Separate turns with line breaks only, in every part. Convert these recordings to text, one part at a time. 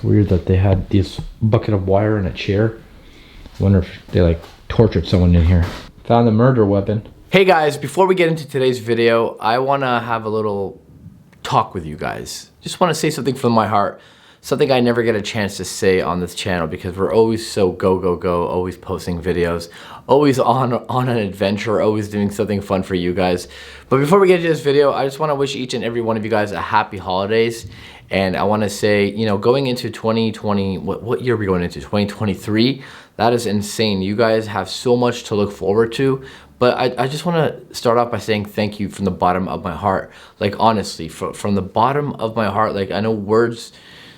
weird that they had this bucket of wire and a chair. Wonder if they like tortured someone in here. Found the murder weapon.
Hey guys, before we get into today's video, I want to have a little talk with you guys. Just want to say something from my heart. Something I never get a chance to say on this channel because we're always so go, always posting videos, always on an adventure, always doing something fun for you guys. But before we get into this video, I just want to wish each and every one of you guys a happy holidays. And I want to say, you know, going into 2020, what year are we going into? 2023? That is insane. You guys have so much to look forward to. But I just want to start off by saying thank you from the bottom of my heart. Like, honestly, from the bottom of my heart, like, I know words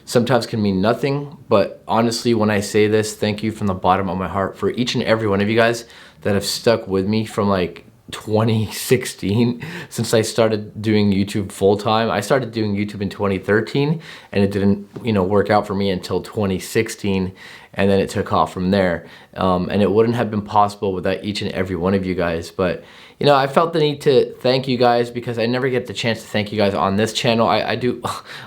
sometimes can mean nothing, but honestly, when I say this, thank you from the bottom of my heart for each and every one of you guys that have stuck with me from like 2016 since I started doing YouTube full-time. I started doing YouTube in 2013 and it didn't, you know, work out for me until 2016, and then it took off from there. And it wouldn't have been possible without each and every one of you guys. But you know, I felt the need to thank you guys because I never get the chance to thank you guys on this channel. I'm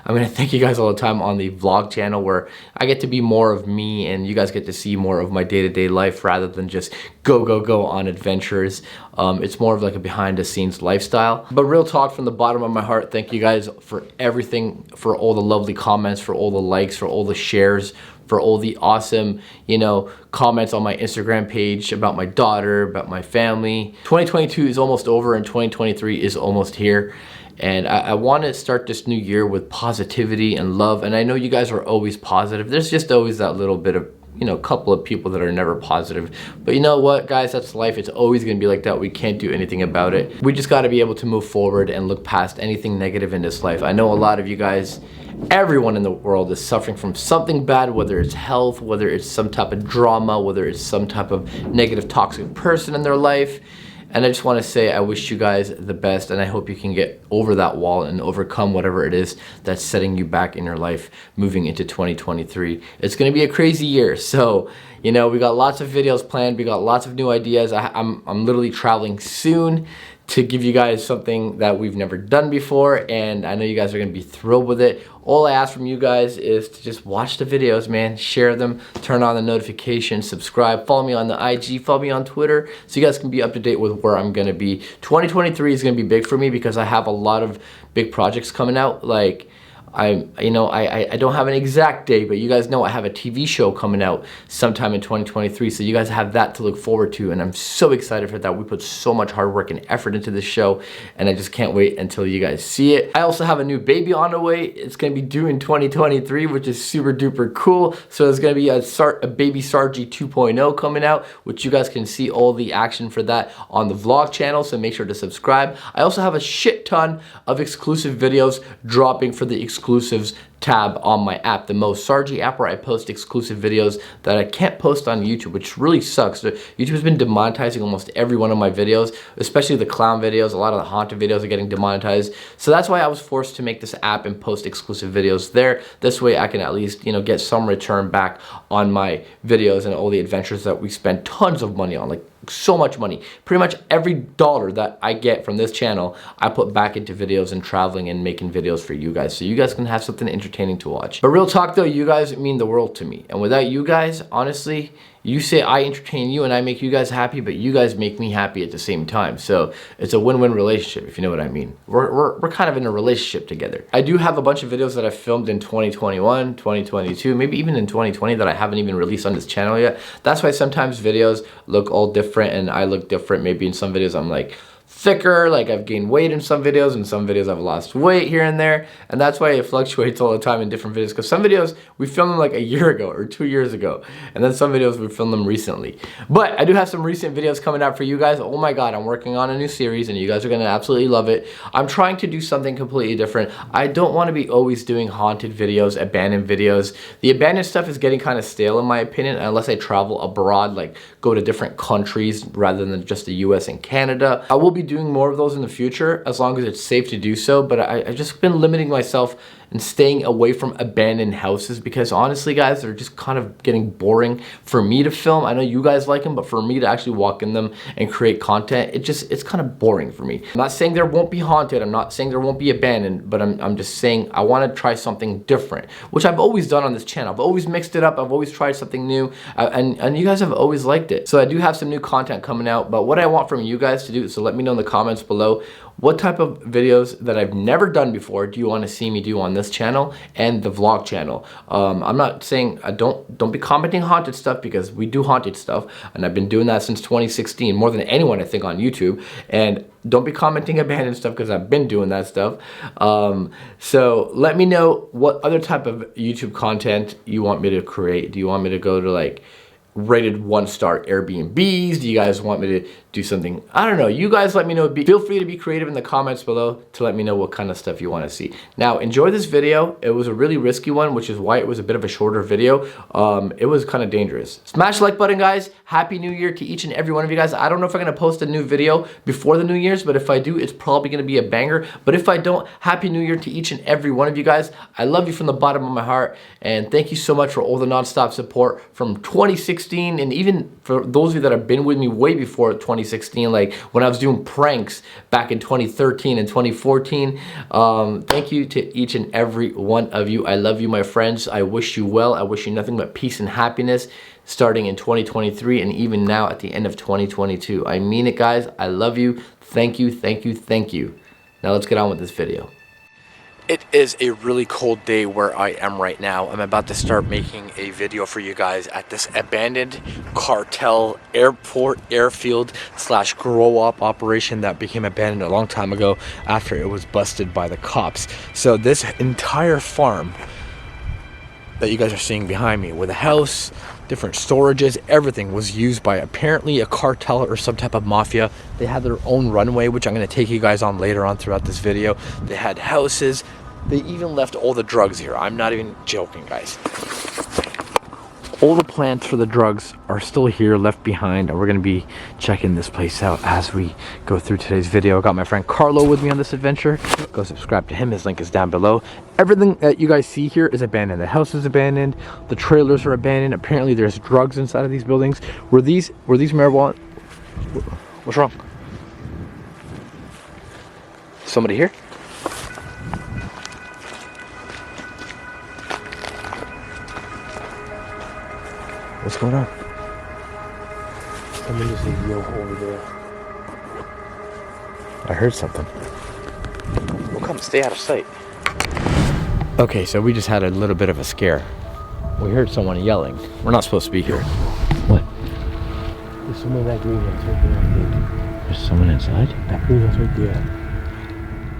gonna thank you guys all the time on the vlog channel where I get to be more of me and you guys get to see more of my day-to-day life rather than just go on adventures. It's more of like a behind the scenes lifestyle. But real talk from the bottom of my heart, thank you guys for everything, for all the lovely comments, for all the likes, for all the shares, for all the awesome, you know, comments on my Instagram page about my daughter, about my family. 2022 is almost over and 2023 is almost here. And I want to start this new year with positivity and love. And I know you guys are always positive. There's just always that little bit of, you know, couple of people that are never positive. But you know what, guys, that's life. It's always gonna be like that. We can't do anything about it. We just gotta be able to move forward and look past anything negative in this life. I know a lot of you guys, everyone in the world is suffering from something bad, whether it's health, whether it's some type of drama, whether it's some type of negative toxic person in their life. And I just want to say I wish you guys the best, and I hope you can get over that wall and overcome whatever it is that's setting you back in your life moving into 2023. It's going to be a crazy year, so you know, we got lots of videos planned, we got lots of new ideas. I'm literally traveling soon to give you guys something that we've never done before, and I know you guys are gonna be thrilled with it. All I ask from you guys is to just watch the videos, man, share them, turn on the notifications, subscribe, follow me on the IG, follow me on Twitter, so you guys can be up to date with where I'm gonna be. 2023 is gonna be big for me because I have a lot of big projects coming out. Like, I don't have an exact date, but you guys know I have a TV show coming out sometime in 2023, so you guys have that to look forward to, and I'm so excited for that. We put so much hard work and effort into this show, and I just can't wait until you guys see it. I also have a new baby on the way. It's gonna be due in 2023, which is super duper cool. So there's gonna be a baby Sargi 2.0 coming out, which you guys can see all the action for that on the vlog channel, so make sure to subscribe. I also have a shit ton of exclusive videos dropping for the exclusives tab on my app, the Sargi app, where I post exclusive videos that I can't post on YouTube, which really sucks. YouTube has been demonetizing almost every one of my videos, especially the clown videos. A lot of the haunted videos are getting demonetized. So that's why I was forced to make this app and post exclusive videos there. This way I can at least, you know, get some return back on my videos and all the adventures that we spend tons of money on, like so much money. Pretty much every dollar that I get from this channel, I put back into videos and traveling and making videos for you guys, so you guys can have something entertaining to watch. But real talk though, you guys mean the world to me, and without you guys, honestly, you say I entertain you and I make you guys happy, but you guys make me happy at the same time. So it's a win-win relationship, if you know what I mean. We're kind of in a relationship together. I do have a bunch of videos that I filmed in 2021, 2022, maybe even in 2020 that I haven't even released on this channel yet. That's why sometimes videos look all different and I look different. Maybe in some videos I'm like thicker, like I've gained weight in some videos, and some videos I've lost weight here and there, and that's why it fluctuates all the time in different videos, because some videos we filmed them like a year ago or 2 years ago, and then some videos we filmed them recently. But I do have some recent videos coming out for you guys. Oh my god, I'm working on a new series and you guys are gonna absolutely love it. I'm trying to do something completely different. I don't want to be always doing haunted videos, abandoned videos. The abandoned stuff is getting kind of stale in my opinion, unless I travel abroad, like go to different countries rather than just the US and Canada. I will be doing more of those in the future as long as it's safe to do so, but I've just been limiting myself and staying away from abandoned houses, because honestly guys, they're just kind of getting boring for me to film. I know you guys like them, but for me to actually walk in them and create content, it's kind of boring for me. I'm not saying there won't be haunted, I'm not saying there won't be abandoned, but I'm just saying I want to try something different, which I've always done on this channel. I've always mixed it up, I've always tried something new, and you guys have always liked it. So I do have some new content coming out, but what I want from you guys to do, so let me know in the comments below, what type of videos that I've never done before do you want to see me do on this channel and the vlog channel. I'm not saying don't be commenting haunted stuff, because we do haunted stuff, and I've been doing that since 2016, more than anyone I think on YouTube. And don't be commenting abandoned stuff, because I've been doing that stuff. So let me know what other type of YouTube content you want me to create. Do you want me to go to like rated 1-star Airbnbs? Do you guys want me to do something? I don't know. You guys let me know. Feel free to be creative in the comments below to let me know what kind of stuff you want to see. Now, enjoy this video. It was a really risky one, which is why it was a bit of a shorter video. It was kind of dangerous. Smash the like button, guys. Happy New Year to each and every one of you guys. I don't know if I'm going to post a new video before the New Year's, but if I do, it's probably going to be a banger. But if I don't, Happy New Year to each and every one of you guys. I love you from the bottom of my heart, and thank you so much for all the non-stop support from 2016, and even for those of you that have been with me way before 2016, like when I was doing pranks back in 2013 and 2014. Thank you to each and every one of you. I love you, my friends. I wish you well. I wish you nothing but peace and happiness starting in 2023 and even now at the end of 2022. I mean it, guys. I love you. Thank you, thank you, thank you. Now let's get on with this video. It is a really cold day where I am right now. I'm about to start making a video for you guys at this abandoned Cartel airport airfield / grow up operation that became abandoned a long time ago after it was busted by the cops. So this entire farm that you guys are seeing behind me, with a house, different storages, everything was used by apparently a cartel or some type of mafia. They had their own runway, which I'm going to take you guys on later on throughout this video. They had houses. They even left all the drugs here. I'm not even joking, guys. All the plants for the drugs are still here, left behind, and we're going to be checking this place out as we go through today's video. I got my friend Carlo with me on this adventure. Go subscribe to him. His link is down below. Everything that you guys see here is abandoned. The house is abandoned. The trailers are abandoned. Apparently there's drugs inside of these buildings. Were these marijuana? What's wrong? Somebody here? What's going on?
Someone just said yo over there.
I heard something. Well, come stay out of sight. Okay, so we just had a little bit of a scare. We heard someone yelling. We're not supposed to be here. What?
There's someone in that greenhouse right there, I think.
There's someone inside?
That greenhouse right there.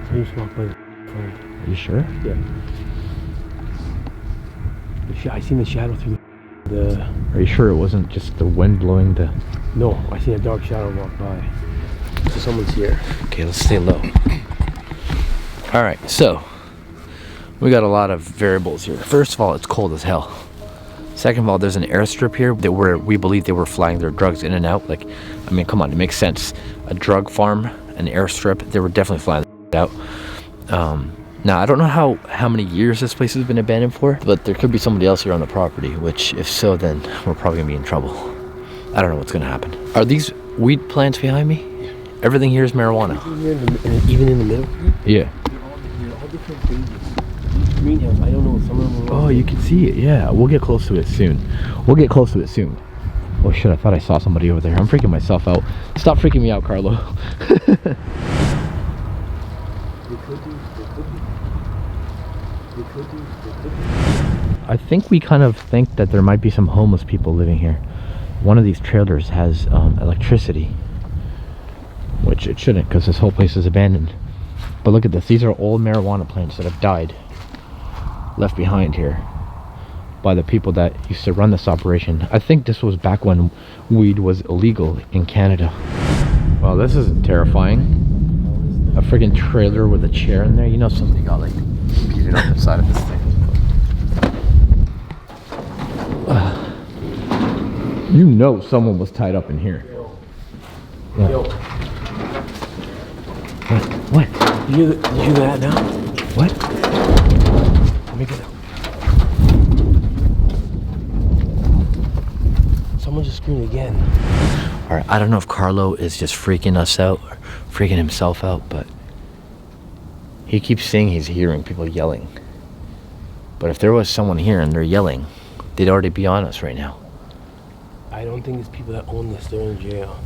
So you just walked by the front.
Are you sure?
Yeah. I seen the shadow through the...
Are you sure it wasn't just the wind blowing the...
No, I seen a dark shadow walk by. So someone's here.
Okay, let's stay low. All right, so we got a lot of variables here. First of all, it's cold as hell. Second of all, there's an airstrip here that where we believe they were flying their drugs in and out. Like, I mean, come on, it makes sense. A drug farm, an airstrip, they were definitely flying out. Now, I don't know how many years this place has been abandoned for, but there could be somebody else here on the property, which if so, then we're probably gonna be in trouble. I don't know what's gonna happen. Are these weed plants behind me? Everything here is marijuana.
Even in the middle?
Yeah.
They're all different stages. Greenhouse, I don't know, some of them are...
Oh, you can see it, yeah. We'll get close to it soon. We'll get close to it soon. Oh shit, I thought I saw somebody over there. I'm freaking myself out. Stop freaking me out, Carlo. I think we kind of think that there might be some homeless people living here. One of these trailers has electricity, which it shouldn't, because this whole place is abandoned. But look at this. These are old marijuana plants that have died, left behind here by the people that used to run this operation. I think this was back when weed was illegal in Canada. Well, this is terrifying. A friggin' trailer with a chair in there. You know somebody got like beaten on the side of this thing. You know someone was tied up in here.
Yo.
What?
Did you hear that now?
What?
me get out. Someone just screamed again.
All right, I don't know if Carlo is just freaking us out or freaking himself out, but he keeps saying he's hearing people yelling. But if there was someone here and they're yelling, they'd already be on us right now.
I don't think it's people that own this. They're in jail.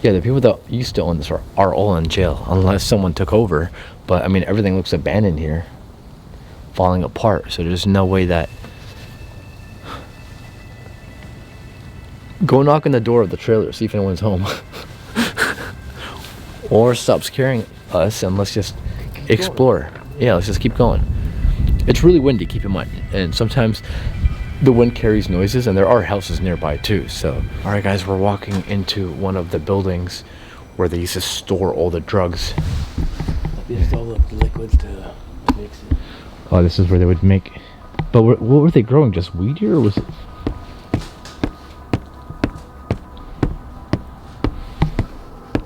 Yeah, the people that used to own this are all in jail, unless someone took over. But, I mean, everything looks abandoned here, falling apart. So there's no way that... Go knock on the door of the trailer, see if anyone's home. Or stop scaring us and let's just explore. Yeah, let's just keep going. It's really windy, keep in mind. And sometimes the wind carries noises, and there are houses nearby too. So, all right, guys, we're walking into one of the buildings where they used to store all the drugs.
They used all the liquids to mix it.
Oh, this is where they would make. But what were they growing? Just weed here, or was it?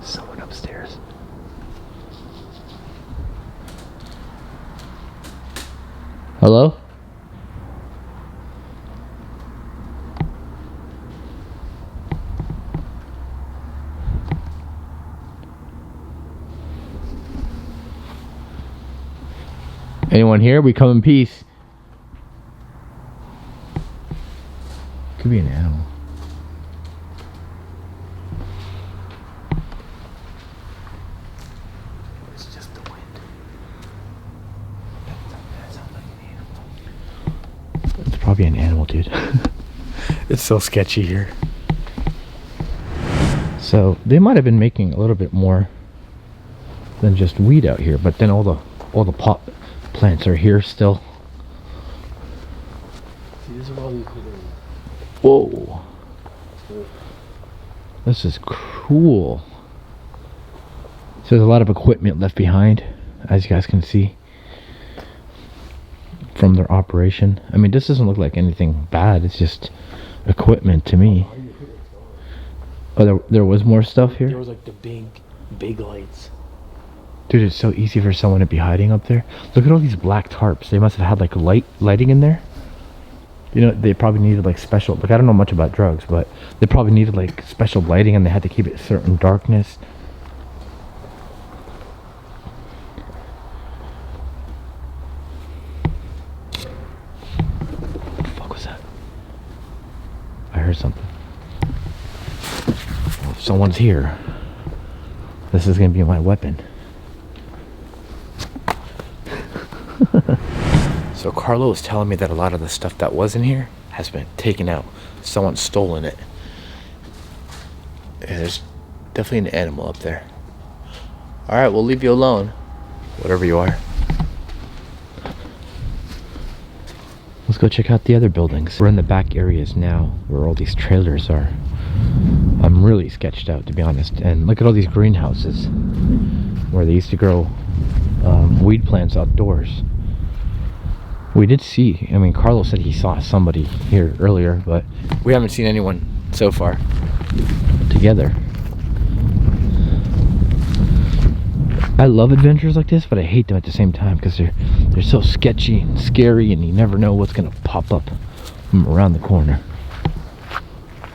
Someone upstairs. Hello? Anyone here? We come in peace. Could be an animal. It's just the wind. That sounds like an animal. It's probably an animal, dude. It's so sketchy here. So they might have been making a little bit more than just weed out here, but then all the pot plants are here still.
See, this is all the equipment.
Whoa. This is cool. So there's a lot of equipment left behind, as you guys can see, from their operation. I mean, this doesn't look like anything bad. It's just equipment to me. Oh, there was more stuff here?
There was like the big lights.
Dude, it's so easy for someone to be hiding up there. Look at all these black tarps. They must have had like lighting in there. You know, they probably needed like special, like I don't know much about drugs, but they probably needed like special lighting, and they had to keep it certain darkness. What the fuck was that? I heard something. Well, if someone's here, this is gonna be my weapon. So Carlo was telling me that a lot of the stuff that was in here has been taken out. Someone's stolen it. Yeah, there's definitely an animal up there. Alright, we'll leave you alone. Whatever you are. Let's go check out the other buildings. We're in the back areas now, where all these trailers are. I'm really sketched out, to be honest. And look at all these greenhouses, where they used to grow weed plants outdoors. We did see, I mean, Carlos said he saw somebody here earlier, but we haven't seen anyone so far together. I love adventures like this, but I hate them at the same time because they're so sketchy and scary, and you never know what's gonna pop up from around the corner.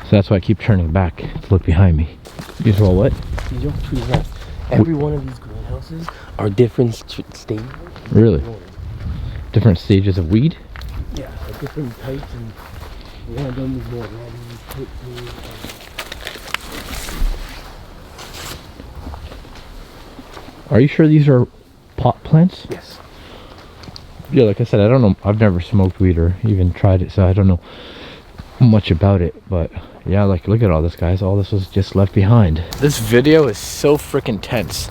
So that's why I keep turning back to look behind me. These are all what?
These are trees left. Every one of these greenhouses are different stages.
Really? Different stages of weed?
Yeah, like different types, and one of them is more ready.
Are you sure these are pot plants?
Yes.
Yeah, like I said, I don't know. I've never smoked weed or even tried it, so I don't know much about it. But yeah, like, look at all this, guys. All this was just left behind. This video is so freaking tense.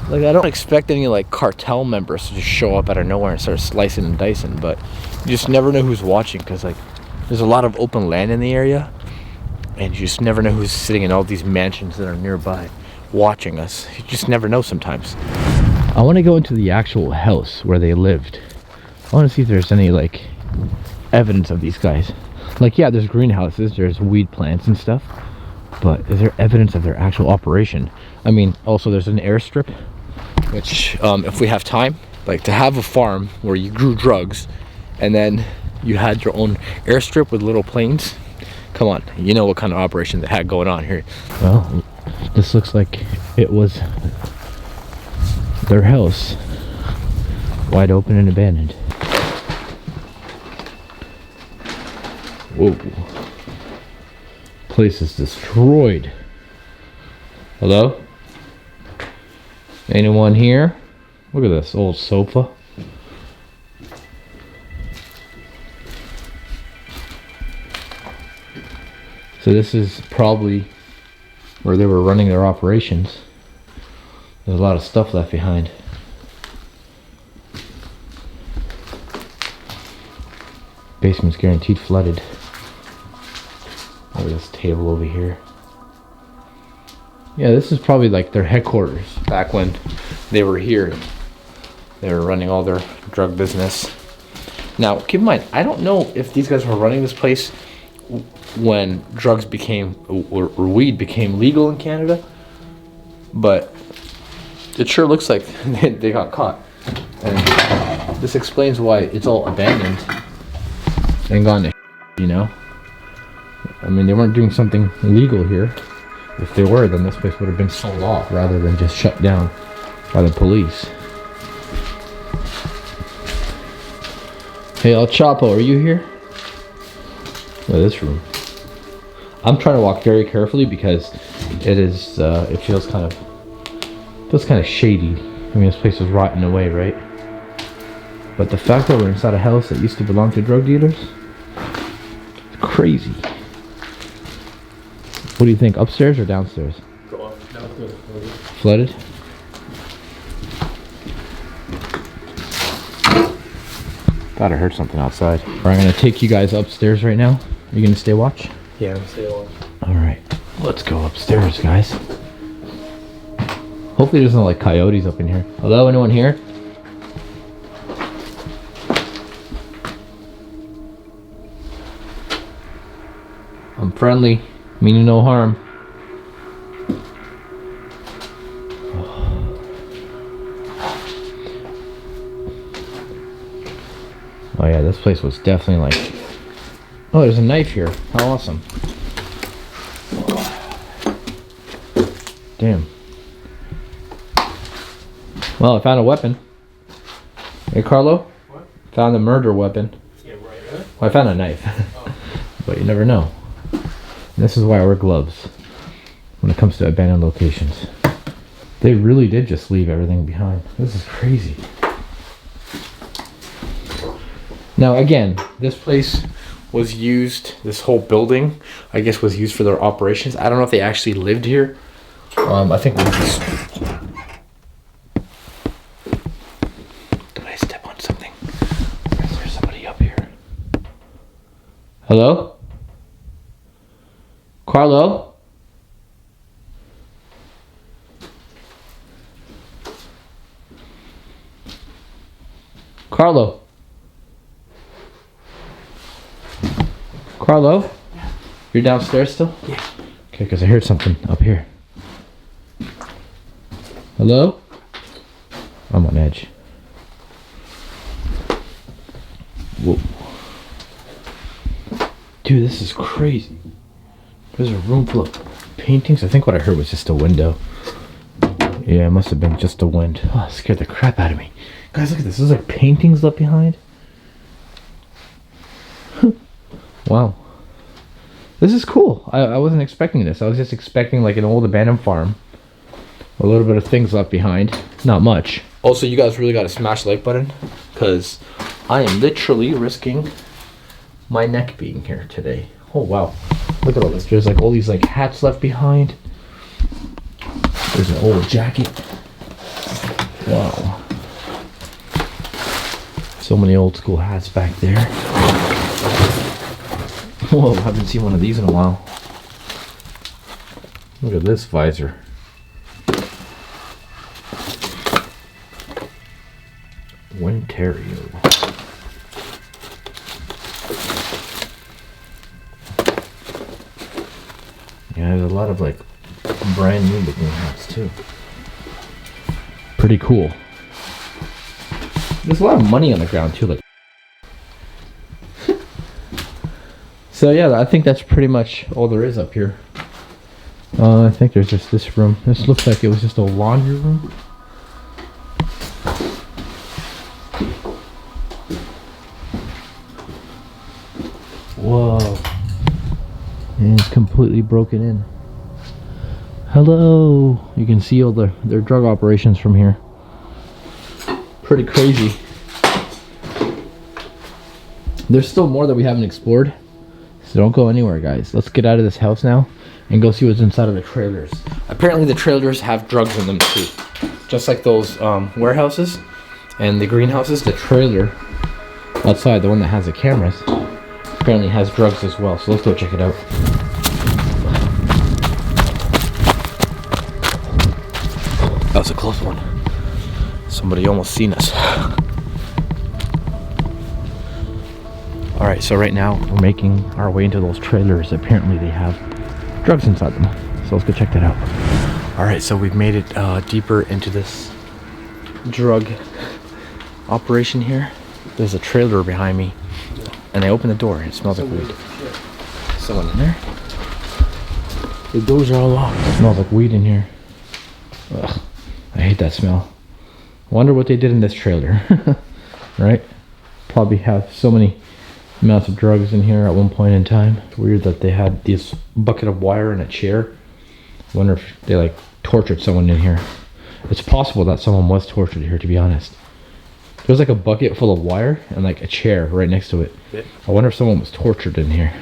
Like, I don't expect any like cartel members to just show up out of nowhere and start slicing and dicing, but you just never know who's watching, because like there's a lot of open land in the area, and you just never know who's sitting in all these mansions that are nearby watching us. You just never know sometimes. I want to go into the actual house where they lived. I want to see if there's any like evidence of these guys. Like, yeah, there's greenhouses, there's weed plants and stuff, but is there evidence of their actual operation? I mean, also there's an airstrip, which if we have time, like to have a farm where you grew drugs and then you had your own airstrip with little planes. Come on, you know what kind of operation they had going on here. Well, this looks like it was their house, wide open and abandoned. Whoa. Place is destroyed. Hello? Anyone here? Look at this old sofa. So this is probably where they were running their operations. There's a lot of stuff left behind. Basement's guaranteed flooded. Look at this table over here. Yeah, this is probably like their headquarters back when they were here. They were running all their drug business. Now, keep in mind, I don't know if these guys were running this place when drugs became, or weed became legal in Canada, but it sure looks like they got caught. And this explains why it's all abandoned and gone to, you know? I mean, they weren't doing something illegal here. If they were, then this place would have been sold off rather than just shut down by the police. Hey, El Chapo, are you here? Look at this room. I'm trying to walk very carefully because it is, it feels kind of shady. I mean, this place was rotting away, right? But the fact that we're inside a house that used to belong to drug dealers, it's crazy. What do you think, upstairs or downstairs?
Go up, downstairs.
Flooded? Thought I heard something outside. Alright, I'm gonna take you guys upstairs right now. Are you gonna stay watch?
Yeah, I'm staying on.
Alright, let's go upstairs, guys. Hopefully there's no like coyotes up in here. Hello, anyone here? I'm friendly, meaning no harm. Oh yeah, this place was definitely like... Oh, there's a knife here. How awesome. Damn. Well, I found a weapon. Hey, Carlo?
What?
Found a murder weapon.
Yeah, right there.
Well, I found a knife.
Oh.
But you never know. This is why I wear gloves when it comes to abandoned locations. They really did just leave everything behind. This is crazy. Now again, this place was used, this whole building, I guess, was used for their operations. I don't know if they actually lived here. I think we just... Did I step on something? Or is there somebody up here? Hello? Carlo? Carlo? Carlo? You're downstairs still?
Yeah.
Okay, because I heard something up here. Hello? I'm on edge. Whoa. Dude, this is crazy. There's a room full of paintings. I think what I heard was just a window. Yeah, it must have been just a wind. Oh, it scared the crap out of me. Guys, look at this. There's like paintings left behind. Wow. This is cool. I wasn't expecting this. I was just expecting like an old abandoned farm. A little bit of things left behind. Not much. Also, you guys really got to smash the like button, because I am literally risking my neck being here today. Oh, wow. Look at all this. There's like all these like hats left behind. There's an old jacket. Wow. So many old school hats back there. Whoa, I haven't seen one of these in a while. Look at this visor. Ontario. Yeah, there's a lot of like brand new looking hats too. Pretty cool. There's a lot of money on the ground too. Like, So yeah, I think that's pretty much all there is up here. I think there's just this room. This looks like it was just a laundry room. Whoa. And it's completely broken in. Hello. You can see all their drug operations from here. Pretty crazy. There's still more that we haven't explored. So don't go anywhere, guys. Let's get out of this house now and go see what's inside of the trailers. Apparently the trailers have drugs in them too. Just like those warehouses and the greenhouses, the trailer outside, the one that has the cameras, apparently has drugs as well. So let's go check it out. That was a close one. Somebody almost seen us. Alright, so right now we're making our way into those trailers. Apparently they have drugs inside them. So let's go check that out. Alright, so we've made it deeper into this drug operation here. There's a trailer behind me. And I open the door and it smells like weed. Someone in there? The doors are all locked. It smells like weed in here. Ugh, I hate that smell. Wonder what they did in this trailer. Right? Probably have so many amounts of drugs in here at one point in time. It's weird that they had this bucket of wire and a chair. Wonder if they like tortured someone in here. It's possible that someone was tortured here, to be honest. There's like a bucket full of wire and like a chair right next to it. I wonder if someone was tortured in here.